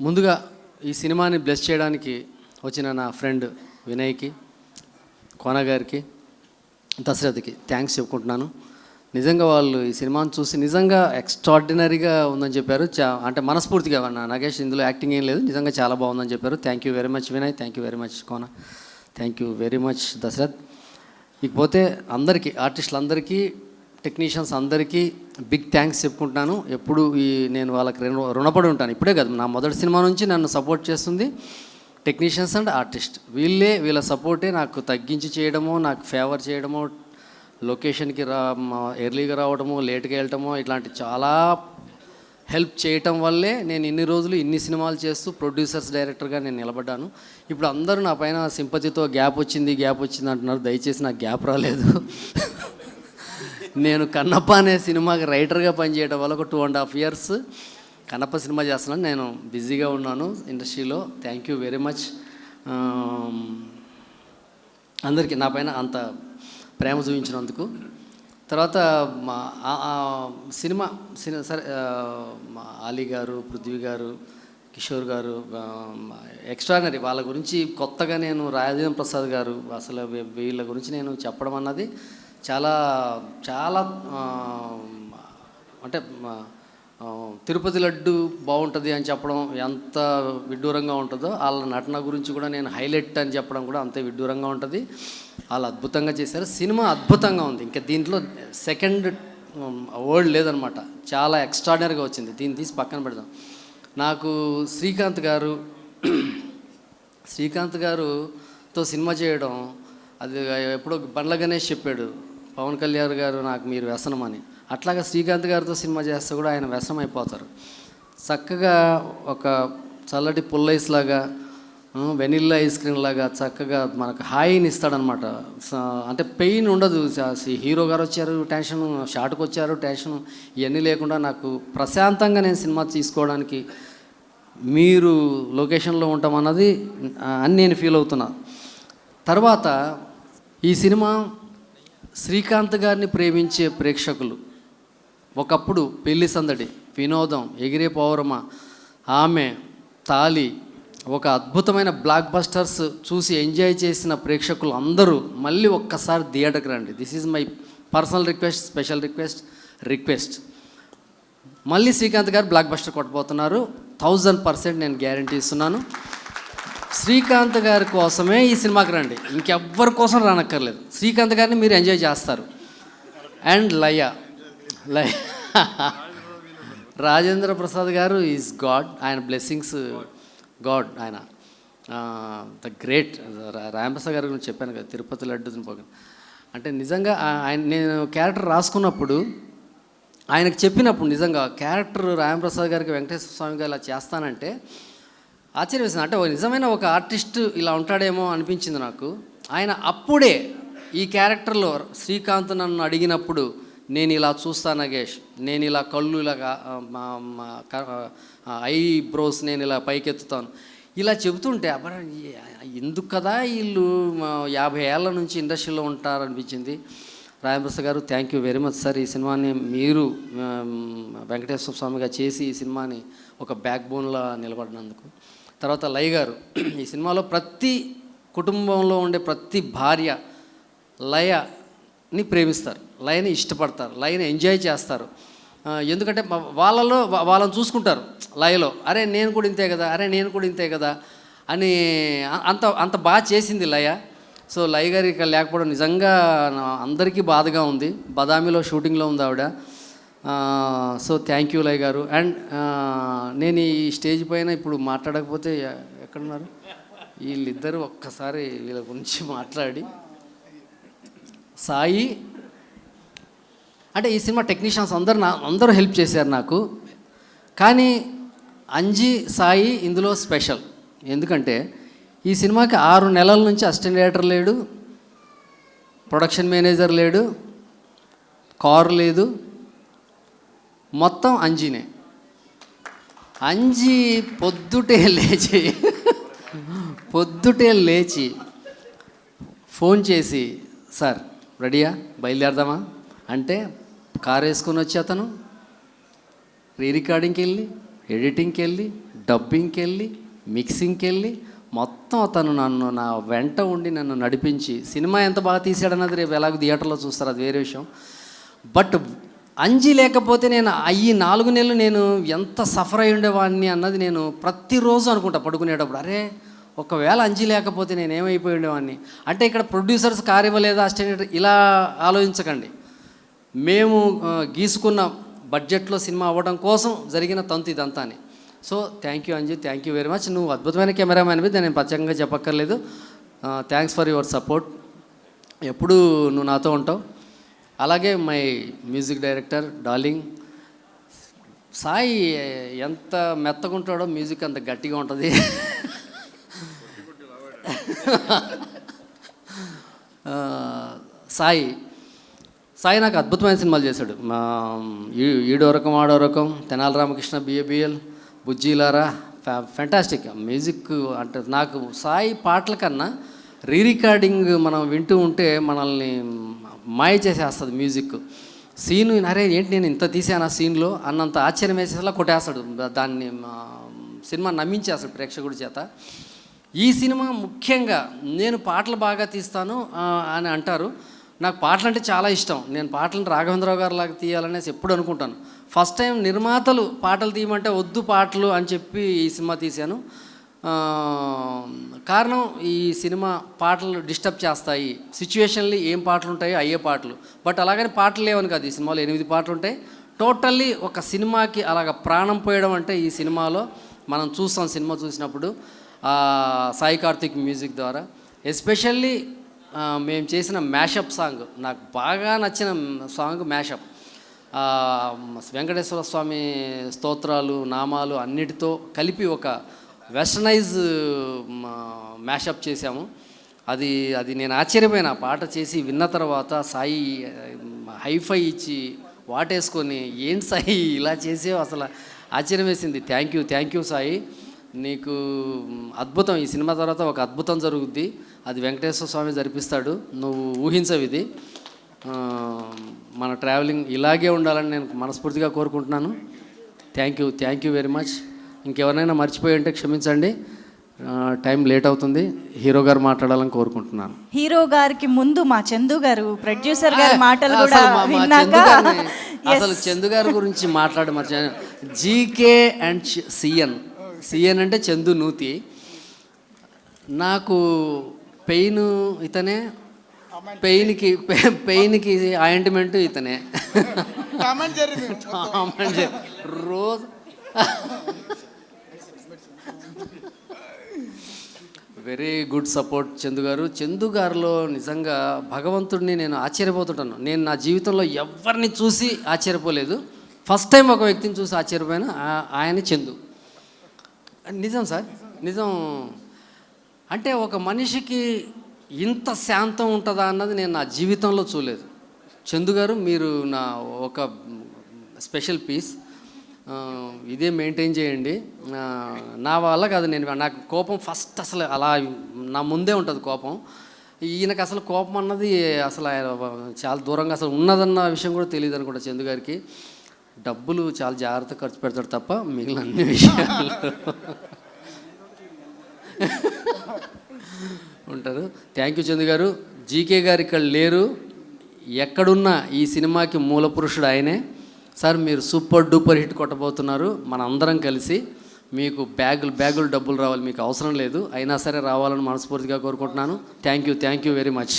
ముందుగా ఈ సినిమాని బ్లెస్ చేయడానికి వచ్చిన నా ఫ్రెండ్ వినయ్కి, కోన గారికి, దశరథ్కి థ్యాంక్స్ చెప్పుకుంటున్నాను. నిజంగా వాళ్ళు ఈ సినిమాను చూసి నిజంగా ఎక్స్ట్రాడినరీగా ఉందని చెప్పారు. అంటే మనస్ఫూర్తిగా నాగేష్ ఇందులో యాక్టింగ్ ఏం లేదు, నిజంగా చాలా బాగుందని చెప్పారు. Thank you very much Vinay, thank you very much Kona, thank you very much Dashrath. ఇకపోతే అందరికీ, ఆర్టిస్టులందరికీ, టెక్నీషియన్స్ అందరికీ బిగ్ థ్యాంక్స్ చెప్పుకుంటున్నాను. ఎప్పుడు నేను వాళ్ళకి రుణపడి ఉంటాను. ఇప్పుడే కాదు, నా మొదటి సినిమా నుంచి నన్ను సపోర్ట్ చేస్తుంది టెక్నీషియన్స్ అండ్ ఆర్టిస్ట్. వీళ్ళ సపోర్టే నాకు తగ్గించి చేయడమో, నాకు ఫేవర్ చేయడమో, లొకేషన్కి ఎర్లీగా రావడమో, లేట్గా వెళ్ళటమో, ఇట్లాంటి చాలా హెల్ప్ చేయటం వల్లే నేను ఇన్ని రోజులు ఇన్ని సినిమాలు చేస్తూ ప్రొడ్యూసర్స్ డైరెక్టర్గా నేను నిలబడ్డాను. ఇప్పుడు అందరూ నా పైన సింపతితో గ్యాప్ వచ్చింది అంటున్నారు. దయచేసి నాకు గ్యాప్ రాలేదు. నేను కన్నప్ప అనే సినిమాకి రైటర్గా పనిచేయడం వల్ల ఒక 2.5 years కన్నప్ప సినిమా చేస్తున్నాను. నేను బిజీగా ఉన్నాను ఇండస్ట్రీలో. థ్యాంక్ యూ వెరీ మచ్ అందరికీ నా పైన అంత ప్రేమ చూపించినందుకు. తర్వాత సినిమా సరే, ఆలీ గారు, పృథ్వీ గారు, కిషోర్ గారు ఎక్స్ట్రానరీ. వాళ్ళ గురించి కొత్తగా నేను రాజేంద్ర ప్రసాద్ గారు, అసలు వీళ్ళ గురించి నేను చెప్పడం అన్నది చాలా చాలా అంటే తిరుపతి లడ్డు బాగుంటుంది అని చెప్పడం ఎంత విడ్డూరంగా ఉంటుందో, వాళ్ళ నటన గురించి కూడా నేను హైలైట్ అని చెప్పడం కూడా అంతే విడ్డూరంగా ఉంటుంది. వాళ్ళు అద్భుతంగా చేశారు. సినిమా అద్భుతంగా ఉంది. ఇంకా దీంట్లో సెకండ్ వర్డ్ లేదనమాట. చాలా ఎక్స్ట్రాడినరీగా వచ్చింది. దీన్ని తీసి పక్కన పెడదాం. నాకు శ్రీకాంత్ గారుతో సినిమా చేయడం, అది ఎప్పుడో బండ్ల గణేష్ చెప్పాడు, పవన్ కళ్యాణ్ గారు నాకు మీరు వ్యసనం అని. అట్లాగా శ్రీకాంత్ గారితో సినిమా చేస్తే కూడా ఆయన వ్యసనం అయిపోతారు. చక్కగా ఒక చల్లటి పుల్లైస్ లాగా, వెనిల్లా ఐస్ క్రీమ్ లాగా చక్కగా మనకు హాయిని ఇస్తాడనమాట. అంటే పెయిన్ ఉండదు. హీరో గారు వచ్చారు టెన్షన్, షాట్కి వచ్చారు టెన్షన్, ఇవన్నీ లేకుండా నాకు ప్రశాంతంగా నేను సినిమా తీసుకోవడానికి మీరు లొకేషన్లో ఉంటామన్నది అని నేను ఫీల్ అవుతున్నా. తర్వాత ఈ సినిమా శ్రీకాంత్ గారిని ప్రేమించే ప్రేక్షకులు, ఒకప్పుడు పెళ్లి సందడి, వినోదం, ఎగిరే పౌరమ, ఆమె, తాలి, ఒక అద్భుతమైన బ్లాక్ బస్టర్స్ చూసి ఎంజాయ్ చేసిన ప్రేక్షకులు అందరూ మళ్ళీ ఒక్కసారి థియేటర్కి రండి. This is my personal request, special request. మళ్ళీ శ్రీకాంత్ గారు బ్లాక్ బస్టర్ కొట్టబోతున్నారు. 1000% నేను గ్యారంటీ ఇస్తున్నాను. శ్రీకాంత్ గారి కోసమే ఈ సినిమాకి రండి, ఇంకెవ్వరి కోసం రానక్కర్లేదు. శ్రీకాంత్ గారిని మీరు ఎంజాయ్ చేస్తారు. అండ్ లయ రాజేంద్ర ప్రసాద్ గారు ఈజ్ గాడ్. ఆయన బ్లెస్సింగ్స్ గాడ్. ఆయన ద గ్రేట్. రాంప్రసాద్ గారి గురించి చెప్పాను కదా, తిరుపతి లడ్డు తినిపోగా. అంటే నిజంగా నేను క్యారెక్టర్ రాసుకున్నప్పుడు, ఆయనకు చెప్పినప్పుడు నిజంగా క్యారెక్టర్ రాంప్రసాద్ గారికి, వెంకటేశ్వర స్వామి గారు ఇలా చేస్తానంటే ఆశ్చర్యం వేసింది. అంటే నిజమైన ఒక ఆర్టిస్ట్ ఇలా ఉంటాడేమో అనిపించింది నాకు. ఆయన అప్పుడే ఈ క్యారెక్టర్లో శ్రీకాంత్ నన్ను అడిగినప్పుడు, నేను ఇలా చూస్తాను నాగేష్, నేను ఇలా కళ్ళు ఇలా ఐబ్రోస్ నేను ఇలా పైకెత్తుతాను, ఇలా చెబుతుంటే అబ్బా ఎందుకు కదా వీళ్ళు 50 ఏళ్ళ నుంచి ఇండస్ట్రీలో ఉంటారనిపించింది. రాజప్రసాద్ గారు thank you very much sir. ఈ సినిమాని మీరు వెంకటేశ్వర స్వామిగా చేసి ఈ సినిమాని ఒక బ్యాక్ బోన్లా నిలబడినందుకు. తర్వాత లయ గారు, ఈ సినిమాలో ప్రతి కుటుంబంలో ఉండే ప్రతి భార్య లయని ప్రేమిస్తారు, లయని ఇష్టపడతారు, లయని ఎంజాయ్ చేస్తారు. ఎందుకంటే వాళ్ళని చూసుకుంటారు లయలో. అరే నేను కూడా ఇంతే కదా అని అంత బాగా చేసింది లయ. సో లయ గారి ఇక్కడ లేకపోవడం నిజంగా అందరికీ బాధగా ఉంది. బదామిలో షూటింగ్లో ఉంది ఆవిడ. సో థ్యాంక్ యూ లయ గారు. అండ్ నేను ఈ స్టేజ్ పైన ఇప్పుడు మాట్లాడకపోతే ఎక్కడున్నారు వీళ్ళిద్దరూ, ఒక్కసారి వీళ్ళ గురించి మాట్లాడి. సాయి, అంటే ఈ సినిమా టెక్నీషియన్స్ అందరూ హెల్ప్ చేశారు నాకు. కానీ అంజీ, సాయి ఇందులో స్పెషల్. ఎందుకంటే ఈ సినిమాకి 6 నెలల నుంచి అసిస్టెంట్ డైరెక్టర్ లేడు, ప్రొడక్షన్ మేనేజర్ లేడు, కారు లేదు, మొత్తం అంజీనే. అంజీ పొద్దుటే లేచి ఫోన్ చేసి, సార్ రెడీయా, బయలుదేరదామా అంటే కారు వేసుకొని వచ్చి అతను రీ రికార్డింగ్కి వెళ్ళి, ఎడిటింగ్కి వెళ్ళి, డబ్బింగ్కి వెళ్ళి మిక్సింగ్కి వెళ్ళి మొత్తం తను నన్ను నా వెంట ఉండి నన్ను నడిపించి సినిమా ఎంత బాగా తీసాడన్నది రేపు ఎలాగో థియేటర్లో చూస్తారు, అది వేరే విషయం. బట్ అంజి లేకపోతే నేను ఈ 4 నెలలు నేను ఎంత సఫర్ అయి ఉండేవాడిని అన్నది నేను ప్రతిరోజు అనుకుంటా పడుకునేటప్పుడు. అరే ఒకవేళ అంజి లేకపోతే నేను ఏమైపోయి ఉండేవాడిని. అంటే ఇక్కడ ప్రొడ్యూసర్స్ కారు ఇవ్వలేదా, అసిస్టెంట్ ఇలా ఆలోచించకండి. మేము గీసుకున్న బడ్జెట్లో సినిమా అవ్వడం కోసం జరిగిన తంతు ఇదంతా అని. So thank you Anji, thank you very much. నువ్వు అద్భుతమైన కెమెరామ్యాన్వి, నేను ప్రత్యేకంగా చెప్పక్కర్లేదు. Thanks for your support. ఎప్పుడూ నువ్వు నాతో ఉంటావు. అలాగే my music director darling Sai ఎంత మెత్తగా ఉంటాడో మ్యూజిక్ అంత గట్టిగా ఉంటుంది. సాయి నాకు అద్భుతమైన సినిమాలు చేశాడు. ఈడోరకం ఆడోరకం, తెనాలి రామకృష్ణ, బిఏబిఎల్, బుజ్జీలారా, ఫెంటాస్టిక్ మ్యూజిక్. అంటే నాకు సాయి పాటల కన్నా రికార్డింగ్ మనం వింటూ ఉంటే మనల్ని మాయ చేసేస్తుంది మ్యూజిక్. సీను అరే ఏంటి నేను ఇంత తీసాను ఆ సీన్లో అన్నంత ఆశ్చర్యం వేసేలా కొట్టేస్తాడు, దాన్ని సినిమా నమ్మించేస్తాడు ప్రేక్షకుడి చేత. ఈ సినిమా ముఖ్యంగా నేను పాటలు బాగా తీస్తాను అని అంటారు. నాకు పాటలు అంటే చాలా ఇష్టం. నేను పాటలను రాఘవేంద్రరావు గారు లాగా తీయాలనేసి ఎప్పుడు అనుకుంటాను. ఫస్ట్ టైం నిర్మాతలు పాటలు తీయమంటే వద్దు పాటలు అని చెప్పి ఈ సినిమా తీశాను. కారణం ఈ సినిమా పాటలు డిస్టర్బ్ చేస్తాయి, సిచ్యువేషన్లీ ఏం పాటలు ఉంటాయో అయ్యే పాటలు. బట్ అలాగని పాటలు లేవని కాదు, ఈ సినిమాలో 8 పాటలు ఉంటాయి. టోటల్లీ ఒక సినిమాకి అలాగ ప్రాణం పోయడం అంటే ఈ సినిమాలో మనం చూస్తాం. సినిమా చూసినప్పుడు సాయి కార్తిక్ మ్యూజిక్ ద్వారా ఎస్పెషల్లీ మేము చేసిన మ్యాషప్ సాంగ్, నాకు బాగా నచ్చిన సాంగ్ మ్యాషప్. వెంకటేశ్వర స్వామి స్తోత్రాలు నామాలు అన్నిటితో కలిపి ఒక వెస్టర్నైజ్ మ్యాషప్ చేశాము. అది నేను ఆశ్చర్యపోయిన పాట చేసి విన్న తర్వాత సాయి హైఫై ఇచ్చి వాటేసుకొని ఏంటి సాయి ఇలా చేసేవు, అసలు ఆశ్చర్యం వేసింది. థ్యాంక్ యూ సాయి, నీకు అద్భుతం. ఈ సినిమా తర్వాత ఒక అద్భుతం జరుగుద్ది, అది వెంకటేశ్వర స్వామి జరిపిస్తాడు, నువ్వు ఊహించవు. ఇది మన ట్రావెలింగ్ ఇలాగే ఉండాలని నేను మనస్ఫూర్తిగా కోరుకుంటున్నాను. Thank you very much. ఇంకెవరైనా మర్చిపోయి ఉంటే క్షమించండి, టైం లేట్ అవుతుంది. హీరో గారు మాట్లాడాలని కోరుకుంటున్నాను. హీరో గారికి ముందు మా చందు గారు ప్రొడ్యూసర్ గారి మాటలు కూడా విన్నాక అసలు చందు గారి గురించి మాట్లాడి మర్చిపోయాను. జీకే అండ్ సిఎన్ అంటే చందు నూతి. నాకు పెయిన్ ఇతనే, పెయిన్కి ఆయింట్మెంట్ ఇతనే. రోజు వెరీ గుడ్ సపోర్ట్ చందు గారిలో నిజంగా భగవంతుడిని నేను ఆశ్చర్యపోతుంటాను. నేను నా జీవితంలో ఎవరిని చూసి ఆశ్చర్యపోలేదు, ఫస్ట్ టైం ఒక వ్యక్తిని చూసి ఆశ్చర్యపోయిన ఆయన చందు. నిజం సార్, నిజం. అంటే ఒక మనిషికి ఇంత శాంతం ఉంటుందా అన్నది నేను నా జీవితంలో చూడలేదు. చందు గారు మీరు నా ఒక స్పెషల్ పీస్, ఇదే మెయింటైన్ చేయండి. నా వల్ల కాదు, నాకు కోపం ఫస్ట్ అసలు అలా నా ముందే ఉంటుంది కోపం. ఈయనకు అసలు కోపం అన్నది అసలు చాలా దూరంగా అసలు ఉన్నదన్న విషయం కూడా తెలియదు అనుకుంటా. చందు గారికి డబ్బులు చాలా జాగ్రత్తగా ఖర్చు పెడతాడు తప్ప మిగిలిన అన్ని విషయాలు ఉంటారు. థ్యాంక్ యూ చందు గారు. జీకే గారు ఇక్కడ లేరు, ఎక్కడున్నా ఈ సినిమాకి మూల పురుషుడు ఆయనే. సార్ మీరు సూపర్ డూపర్ హిట్ కొట్టబోతున్నారు. మన అందరం కలిసి మీకు బ్యాగులు డబ్బులు రావాలి, మీకు అవసరం లేదు, అయినా సరే రావాలని మనస్ఫూర్తిగా కోరుకుంటున్నాను. Thank you very much.